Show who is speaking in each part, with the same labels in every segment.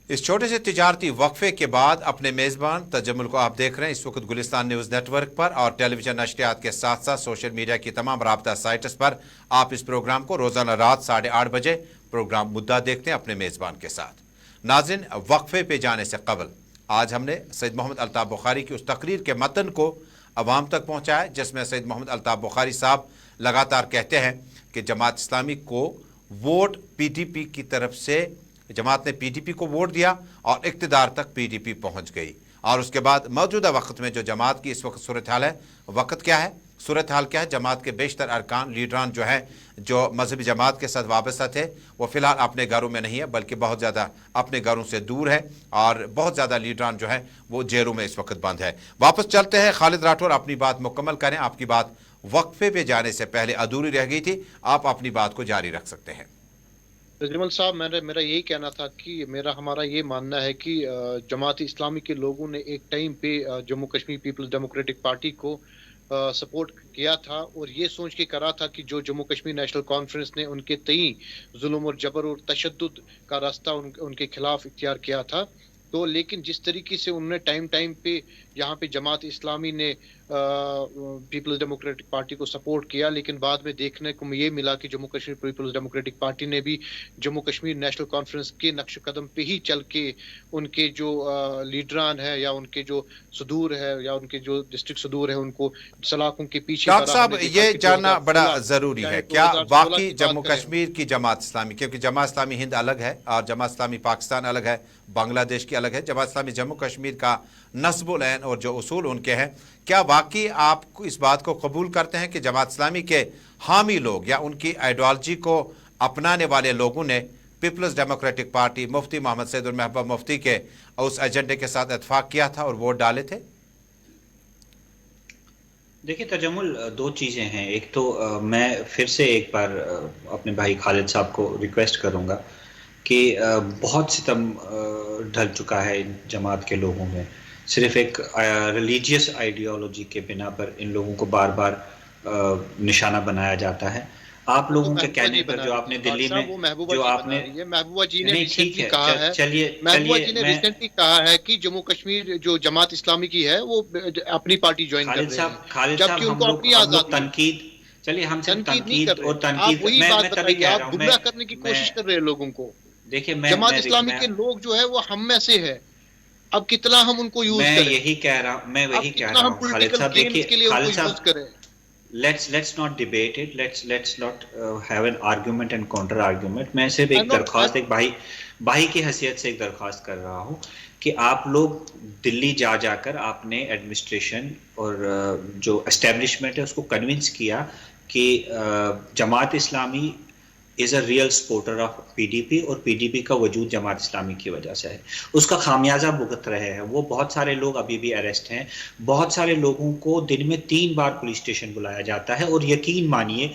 Speaker 1: इस छोटे से तिजारती वक्फे के बाद अपने मेज़बान तजम्मुल को आप देख रहे हैं इस वक्त गुलिस्तान न्यूज़ नेटवर्क पर और टेलीविजन नशरियात के साथ साथ सोशल मीडिया की तमाम राब्ता साइट्स पर आप इस प्रोग्राम को रोज़ाना रात 8:30 बजे प्रोग्राम मुद्दा देखते हैं अपने मेज़बान के साथ। नाज़रीन, वक्फे पे जाने से कबल आज हमने सैयद मोहम्मद अल्ताफ़ बुखारी की उस तकरीर के मतन को अवाम तक पहुँचाया जिसमें सैयद मोहम्मद अल्ताफ़ बुखारी साहब लगातार कहते हैं कि जमात इस्लामी को वोट PDP की तरफ से, जमात ने PDP को वोट दिया और इक़्तिदार तक PDP पहुंच गई। और उसके बाद मौजूदा वक्त में जो जमात की इस वक्त सूरत हाल है, वक्त क्या है, सूरत हाल क्या है, जमात के बेशतर अरकान लीडरान जो हैं, जो मजहबी जमात के साथ वाबस्ता थे, वो फ़िलहाल अपने घरों में नहीं है बल्कि बहुत ज़्यादा अपने घरों से दूर है और बहुत ज़्यादा लीडरान जो है वो जेलों में इस वक्त बंद है। वापस चलते हैं, खालिद राठौर अपनी बात मुकम्मल करें। आपकी बात वक्फे पे जाने से पहले अधूरी रह गई थी, आप अपनी बात को जारी रख सकते हैं।
Speaker 2: तजमल साहब, मेरा यही कहना था कि हमारा ये मानना है कि जमात इस्लामी के लोगों ने एक टाइम पे जम्मू कश्मीर पीपल्स डेमोक्रेटिक पार्टी को सपोर्ट किया था और ये सोच के करा था कि जो जम्मू कश्मीर नेशनल कॉन्फ्रेंस ने उनके तई जुल्म और जबर और तशद्दुद का रास्ता उनके खिलाफ इख्तियार किया था, तो लेकिन जिस तरीके से उन्होंने टाइम पे यहाँ पे जमात इस्लामी ने पीपल्स डेमोक्रेटिक पार्टी को सपोर्ट किया, लेकिन बाद में देखने को ये मिला कि जम्मू कश्मीर पीपल्स डेमोक्रेटिक पार्टी ने भी जम्मू कश्मीर नेशनल कॉन्फ्रेंस के नक्श कदम पे ही चल के उनके जो लीडरान है या उनके जो सदूर है या उनके जो डिस्ट्रिक्ट सदूर है उनको सलाखों के पीछे।
Speaker 1: डॉक्टर साहब, ये जानना बड़ा ज़रूरी है, क्या वाकई जम्मू कश्मीर की जमात इस्लामी, क्योंकि जमात इस्लामी हिंद अलग है और जमात इस्लामी पाकिस्तान अलग है, बांग्लादेश की अलग है, जमात इस्लामी जम्मू कश्मीर का नस्बुल ऐन और जो उसूल उनके हैं, क्या वाकई आप इस बात को कबूल करते हैं कि जमात इस्लामी के हामी लोग या उनकी आइडियोलॉजी को अपनाने वाले लोगों ने पीपल्स डेमोक्रेटिक पार्टी मुफ्ती मोहम्मद सैयद महबूब मुफ्ती के उस एजेंडे के साथ इत्तेफाक किया था और वोट डाले थे?
Speaker 3: देखिए तजम्मुल, दो चीज़ें हैं। एक तो मैं फिर से एक बार अपने भाई खालिद साहब को रिक्वेस्ट करूंगा कि बहुत सितम ढल चुका है इन जमात के लोगों में। सिर्फ एक रिलीजियस आइडियोलॉजी के बिना पर इन लोगों को बार बार निशाना बनाया जाता है। आप लोगों के कहने पर जो आपने दिल्ली में जो आपने
Speaker 2: महबूबा जी ने रिसेंटली कहा है, महबूबा जी ने रिसेंटली कहा है कि जम्मू कश्मीर जो जमात इस्लामी की है वो अपनी पार्टी ज्वाइन कर रहे हैं, जबकि उनको अपनी आजादी
Speaker 3: तनकीद, चलिए हम
Speaker 2: तनकीद और तनकीद वही बात बताइए, आप गुमराह करने की कोशिश कर रहे हैं लोगों को।
Speaker 3: देखिए,
Speaker 2: जमात इस्लामी के लोग जो है वो हम में से है, अब कितना हम उनको यूज करें,
Speaker 3: मैं वही कह रहा हूँ खालिद साहब। देखिए खालिद साहब, let's not debate it, let's not have an argument and counter argument. मैं सिर्फ एक दरख्वास्त, एक भाई की हैसियत से एक दरख्वास्त कर रहा हूँ कि आप लोग दिल्ली जाकर आपने एडमिनिस्ट्रेशन और जो एस्टेब्लिशमेंट है उसको कन्विंस किया कि Jamaat Islami is a real supporter of PDP और PDP का वजूद जमात इस्लामी की वजह से है, उसका खामियाजा भुगत रहे हैं। वो बहुत सारे लोग अभी भी अरेस्ट हैं, बहुत सारे लोगों को दिन में 3 बार पुलिस स्टेशन बुलाया जाता है और यकीन मानिए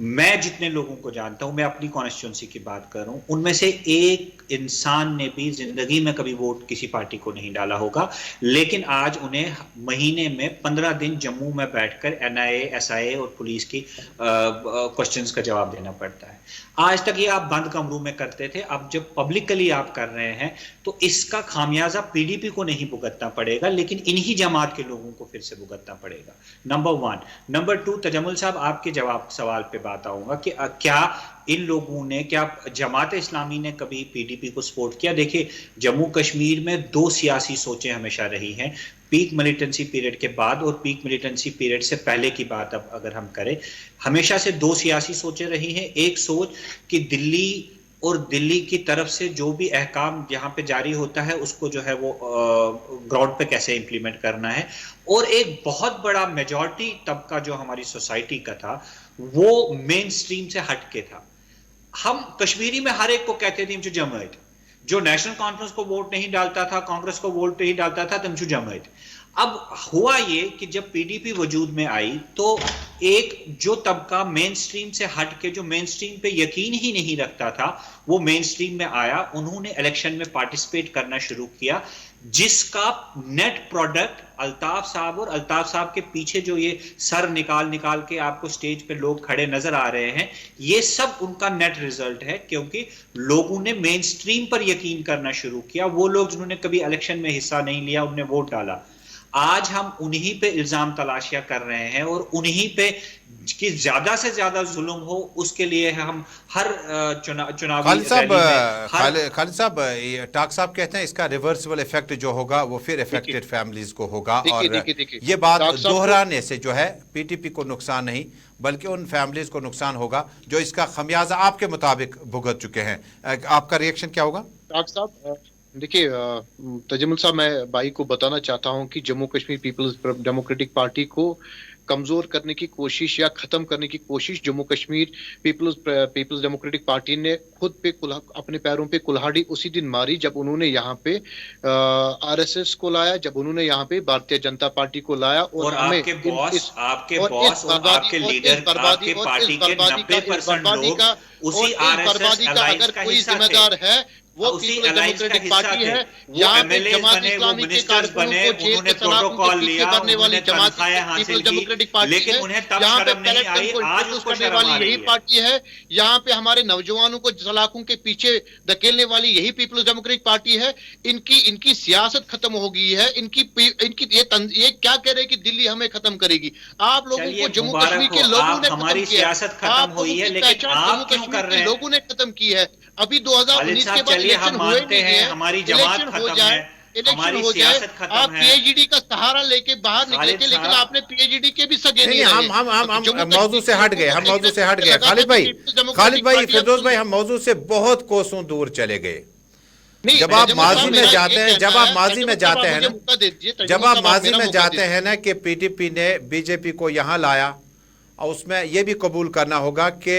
Speaker 3: मैं जितने लोगों को जानता हूं, मैं अपनी कॉन्स्टिट्यूंसी की बात कर रहा हूं, उनमें से एक इंसान ने भी जिंदगी में कभी वोट किसी पार्टी को नहीं डाला होगा, लेकिन आज उन्हें महीने में 15 दिन जम्मू में बैठकर NIA SIA और पुलिस की क्वेश्चंस का जवाब देना पड़ता है। आज तक ये आप बंद कमरों में करते थे, अब जब पब्लिकली आप कर रहे हैं तो इसका खामियाजा PDP को नहीं भुगतना पड़ेगा, लेकिन इन्हीं जमात के लोगों को फिर से भुगतना पड़ेगा। नंबर 1। नंबर 2, तजम्मुल साहब आपके जवाब सवाल पे बात आऊंगा कि क्या इन लोगों ने, क्या जमात इस्लामी ने कभी PDP को सपोर्ट किया? देखिए, जम्मू कश्मीर में 2 सियासी सोचें हमेशा रही हैं, पीक मिलिटेंसी पीरियड के बाद और पीक मिलिटेंसी पीरियड से पहले की बात अब अगर हम करें, हमेशा से 2 सियासी सोचें रही हैं। एक सोच कि दिल्ली और दिल्ली की तरफ से जो भी अहकाम यहाँ पे जारी होता है उसको जो है वो ग्राउंड पे कैसे इंप्लीमेंट करना है, और एक बहुत बड़ा मेजॉरिटी तबका जो हमारी सोसाइटी का था वो मेन स्ट्रीम से हट के था। हम कश्मीरी में हर एक को कहते थे तमचू जमात, जो नेशनल कॉन्फ्रेंस को वोट नहीं डालता था, कांग्रेस को वोट नहीं डालता था, तमचू जमात। अब हुआ ये कि जब PDP वजूद में आई तो एक जो तबका मेन स्ट्रीम से हट के, जो मेन स्ट्रीम पे यकीन ही नहीं रखता था, वो मेन स्ट्रीम में आया, उन्होंने इलेक्शन में पार्टिसिपेट करना शुरू किया। जिसका नेट प्रोडक्ट अल्ताफ साहब और अल्ताफ साहब के पीछे जो ये सर निकाल निकाल के आपको स्टेज पे लोग खड़े नजर आ रहे हैं, ये सब उनका नेट रिजल्ट है, क्योंकि लोगों ने मेन स्ट्रीम पर यकीन करना शुरू किया। वो लोग जिन्होंने कभी इलेक्शन में हिस्सा नहीं लिया, उन्होंने वोट डाला। आज हम उन्हीं पे इल्जाम तलाशियां कर रहे हैं और उन्हीं पे कि ज्यादा से ज्यादा जुल्म हो, उसके लिए हम हर चुनावी
Speaker 1: खालिद साहब टाक साहब कहते हैं इसका रिवर्सिबल इफेक्ट जो होगा वो फिर अफेक्टेड फैमिलीज को होगा, और ये बात दोहराने से जो है पीटीपी को नुकसान नहीं बल्कि उन फैमिलीज को नुकसान होगा जो इसका खमियाजा आपके मुताबिक भुगत चुके हैं। आपका रिएक्शन क्या होगा?
Speaker 2: टाक साहब देखिए, तजमुल साहब, मैं भाई को बताना चाहता हूं कि जम्मू कश्मीर पीपल्स डेमोक्रेटिक पार्टी को कमजोर करने की कोशिश या खत्म करने की कोशिश जम्मू कश्मीर पीपल्स डेमोक्रेटिक पार्टी ने खुद पे अपने पैरों पे कुल्हाड़ी उसी दिन मारी जब उन्होंने यहाँ पे आरएसएस को लाया, जब उन्होंने यहाँ पे भारतीय जनता पार्टी को लाया और
Speaker 3: आपके बॉस और आपके लीडर, आपके पार्टी के 90% लोग उसी आरएसएस अलायंस का हिस्सा थे।
Speaker 2: वो पीपल्स डेमोक्रेटिक पार्टी है, यहाँ पे जमात इस्लामी के कारकुनों को जेल के सलाखों के पीछे करने वाली जमात पीपल्स डेमोक्रेटिक पार्टी है, यहाँ पे कलेक्टर को इंट्रोड्यूस करने वाली यही पार्टी है, यहाँ पे हमारे नौजवानों को सलाखों के पीछे धकेलने वाली यही पीपल्स डेमोक्रेटिक पार्टी है। इनकी सियासत खत्म हो गई है। इनकी ये क्या कह रहे हैं कि दिल्ली हमें खत्म करेगी। आप लोगों को जम्मू कश्मीर के लोगों ने
Speaker 3: हमारी सियासत खत्म हुई है, लेकिन आप क्यों कर रहे हैं?
Speaker 2: लोगों ने खत्म की है। अभी 2019 के बाद
Speaker 3: हम मानते हैं हमारी जमात खत्म है, हमारी सियासत खत्म है।
Speaker 2: आप पीएचडी का सहारा लेके बाहर निकले थे, लेकिन आपने पीएचडी के भी सगे नहीं।
Speaker 1: हम मौजू से हट गए, खालिद भाई, फिरदौस भाई, हम मौजू से बहुत कोसों दूर चले गए। जब आप माजी में जाते हैं, जब आप माजी में जाते हैं ना कि पीटीपी ने बीजेपी को यहाँ लाया, और उसमें यह भी कबूल करना होगा कि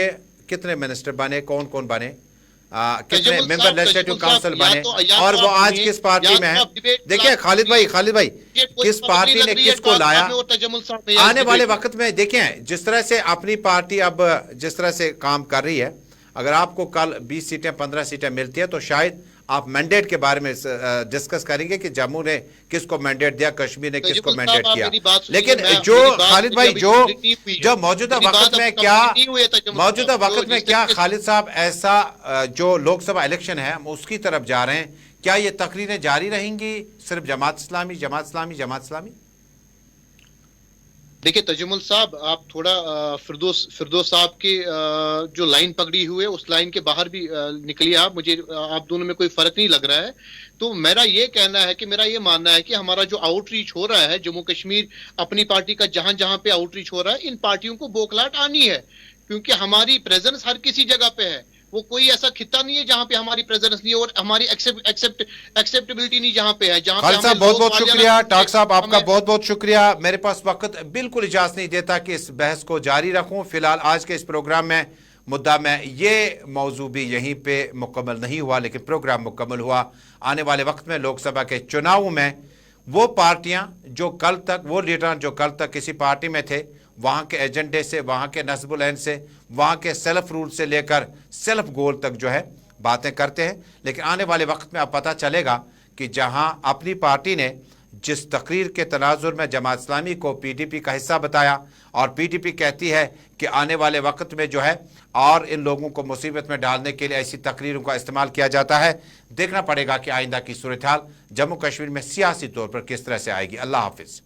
Speaker 1: कितने मिनिस्टर बने, कौन कौन बने, कितने मेंबर लेजिस्लेटिव काउंसिल बने, और वो आज किस पार्टी में है। देखिए खालिद भाई, किस पार्टी ने किसको लाया, आने वाले वक्त में देखें जिस तरह से अपनी पार्टी अब जिस तरह से काम कर रही है, अगर आपको कल 20 सीटें 15 सीटें मिलती है तो शायद आप मैंडेट के बारे में डिस्कस करेंगे कि जम्मू ने किसको मैंडेट दिया, कश्मीर ने किसको मैंडेट किया। लेकिन जो खालिद भाई, जो मौजूदा वक्त में क्या खालिद साहब ऐसा जो लोकसभा इलेक्शन है हम उसकी तरफ जा रहे हैं, क्या ये तकरीरें जारी रहेंगी सिर्फ जमात इस्लामी?
Speaker 2: देखिए तजुमुल साहब, आप थोड़ा फिरदौस साहब की जो लाइन पकड़ी हुई है उस लाइन के बाहर भी निकलिए आप। मुझे आप दोनों में कोई फर्क नहीं लग रहा है। तो मेरा ये कहना है कि मेरा ये मानना है कि हमारा जो आउटरीच हो रहा है जम्मू कश्मीर अपनी पार्टी का, जहां जहां पे आउटरीच हो रहा है, इन पार्टियों को बौखलाहट आनी है, क्योंकि हमारी प्रेजेंस हर किसी जगह पे है। वो कोई ऐसा खिता नहीं है जहां पे हमारी प्रेजेंस नहीं है और हमारी एक्सेप्टेबिलिटी नहीं जहां पे है।
Speaker 1: खालिद साहब बहुत बहुत शुक्रिया, टाक साहब आपका बहुत बहुत शुक्रिया। मेरे पास वक्त बिल्कुल इजाजत नहीं देता कि इस बहस को जारी रखूं। फिलहाल आज के इस प्रोग्राम में मुद्दा में ये मौजू भी यहीं पे मुकम्मल नहीं हुआ, लेकिन प्रोग्राम मुकम्मल हुआ। आने वाले वक्त में लोकसभा के चुनाव में वो पार्टियां जो कल तक, वो लीडर जो कल तक किसी पार्टी में थे, वहाँ के एजेंडे से, वहाँ के नस्बुल ऐन से, वहाँ के सेल्फ रूल से लेकर सेल्फ गोल तक जो है बातें करते हैं। लेकिन आने वाले वक्त में अब पता चलेगा कि जहाँ अपनी पार्टी ने जिस तकरीर के तनाजुर में जमात इस्लामी को पीटीपी का हिस्सा बताया और पीटीपी कहती है कि आने वाले वक्त में जो है और इन लोगों को मुसीबत में डालने के लिए ऐसी तकरीरों का इस्तेमाल किया जाता है, देखना पड़ेगा कि आइंदा की सूरत हाल जम्मू कश्मीर में सियासी तौर पर किस तरह से आएगी। अल्लाह हाफिज़।